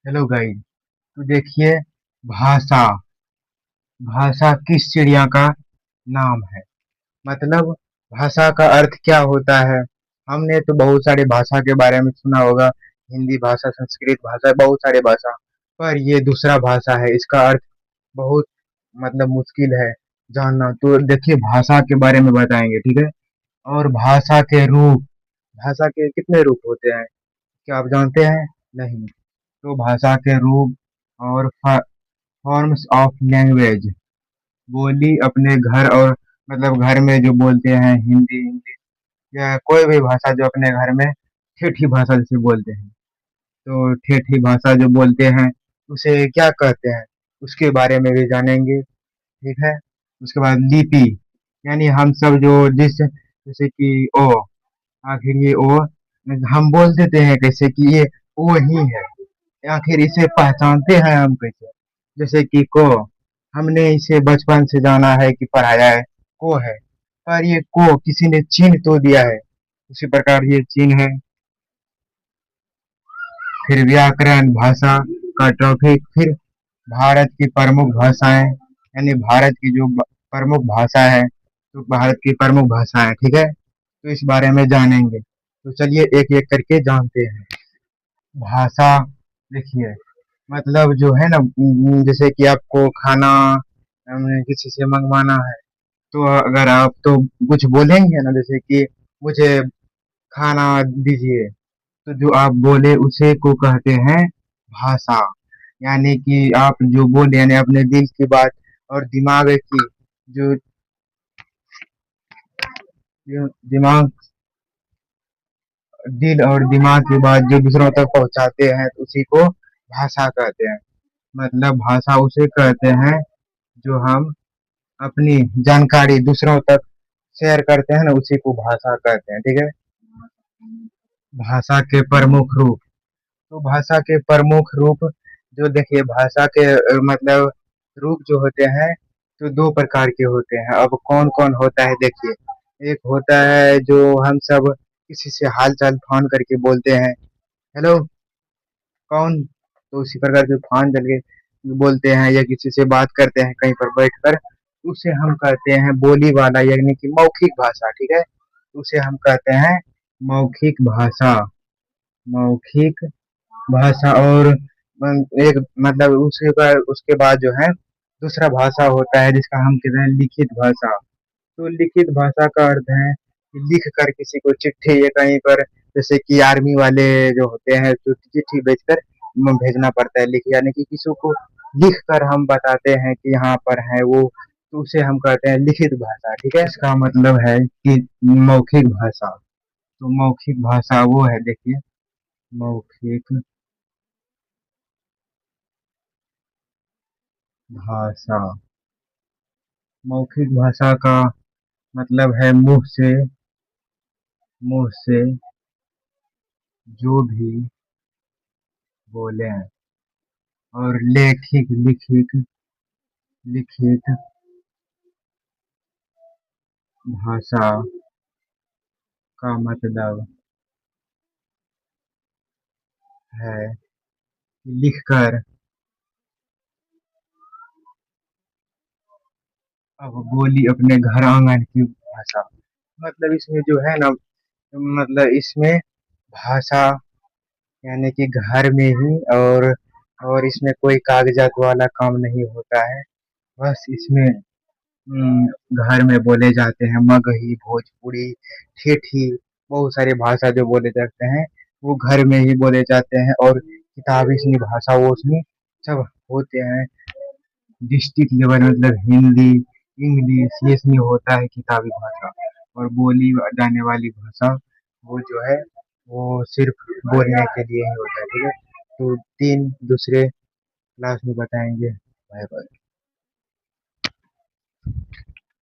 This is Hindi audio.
Hello guys. तो देखिए, भाषा भाषा किस चिड़िया का नाम है? मतलब भाषा का अर्थ क्या होता है? हमने तो बहुत सारी भाषा के बारे में सुना होगा। हिंदी भाषा, संस्कृत भाषा, बहुत सारे भाषा। पर ये दूसरा भाषा है, इसका अर्थ बहुत मुश्किल है जानना। तो देखिए, भाषा के बारे में बताएंगे, ठीक है। और भाषा के रूप, भाषा के कितने रूप होते हैं, क्या आप जानते हैं? नहीं। तो भाषा के रूप और फॉर्म्स ऑफ लैंग्वेज, बोली अपने घर और घर में जो बोलते हैं, हिंदी इंग्लिश या कोई भी भाषा जो अपने घर में ठेठी भाषा जिसे बोलते हैं, तो ठेठी भाषा जो बोलते हैं उसे क्या कहते हैं, उसके बारे में भी जानेंगे, ठीक है। उसके बाद लिपि, यानी हम सब जो जिस जैसे कि ओ, आखिर ये ओ हम बोल देते हैं कैसे कि ये ओ ही है, आखिर इसे पहचानते हैं हम कैसे? जैसे कि को, हमने इसे बचपन से जाना है कि पढ़ाया है, को है। पर ये को किसी ने चिन्ह तो दिया है, उसी प्रकार ये चिन्ह है। फिर व्याकरण, भाषा का टॉपिक। फिर भारत की प्रमुख भाषाएं, यानी भारत की जो प्रमुख भाषा है, तो भारत की प्रमुख भाषा है, ठीक है। तो इस बारे में जानेंगे, तो चलिए एक एक करके जानते हैं। भाषा, देखिए, जो है ना, जैसे कि आपको खाना किसी से मंगवाना है, तो अगर आप तो कुछ बोलेंगे ना, जैसे कि मुझे खाना दीजिए, तो जो आप बोले उसे को कहते हैं भाषा। यानी कि आप जो बोले, यानी अपने दिल की बात और दिमाग की जो जो दिमाग दिल और दिमाग की बात जो दूसरों तक पहुंचाते हैं, तो उसी को भाषा कहते हैं। भाषा उसे कहते हैं जो हम अपनी जानकारी दूसरों तक शेयर करते हैं ना, उसी को भाषा कहते हैं, ठीक है। भाषा के प्रमुख रूप, तो भाषा के प्रमुख रूप, जो देखिए भाषा के रूप जो होते हैं, तो दो प्रकार के होते हैं। अब कौन कौन होता है, देखिए, एक होता है जो हम सब किसी से हाल चाल फोन करके बोलते हैं, हेलो कौन, तो उसी प्रकार से फोन करके बोलते हैं या किसी से बात करते हैं कहीं पर बैठकर, उसे हम कहते हैं बोली वाला, यानी कि मौखिक भाषा, ठीक है। उसे हम कहते हैं मौखिक भाषा। मौखिक भाषा। और एक उसके बाद जो है दूसरा भाषा होता है जिसका हम कहते हैं लिखित भाषा। तो लिखित भाषा का अर्थ है कि लिख कर किसी को चिट्ठी या कहीं पर, जैसे कि आर्मी वाले जो होते हैं, तो चिट्ठी भेजकर भेजना पड़ता है लिख, यानी कि किसी को लिख कर हम बताते हैं कि यहाँ पर है वो, तो उसे हम कहते हैं लिखित भाषा, ठीक है। इसका मतलब है कि मौखिक भाषा। तो मौखिक भाषा वो है, देखिए, मौखिक भाषा। मौखिक भाषा का मतलब है मुंह से जो भी बोले। और लेखिक लिखित लिखित भाषा का मतलब है लिखकर, अब बोली अपने घर आंगन की भाषा। इसमें जो है ना, इसमें भाषा, यानी कि घर में ही, और इसमें कोई कागजात वाला काम नहीं होता है। बस इसमें घर में बोले जाते हैं मगही, भोजपुरी, ठेठी, बहुत सारी भाषा जो बोले जाते हैं वो घर में ही बोले जाते हैं। और किताबी इसमें भाषा वो उसमें सब होते हैं। डिस्ट्रिक्ट लेवल हिंदी इंग्लिश ये इसमें होता है किताबी भाषा। और बोली जाने वाली भाषा वो जो है वो सिर्फ बोलने के लिए ही होता है, ठीक है। तो तीन दूसरे क्लास में बताएंगे। Bye bye.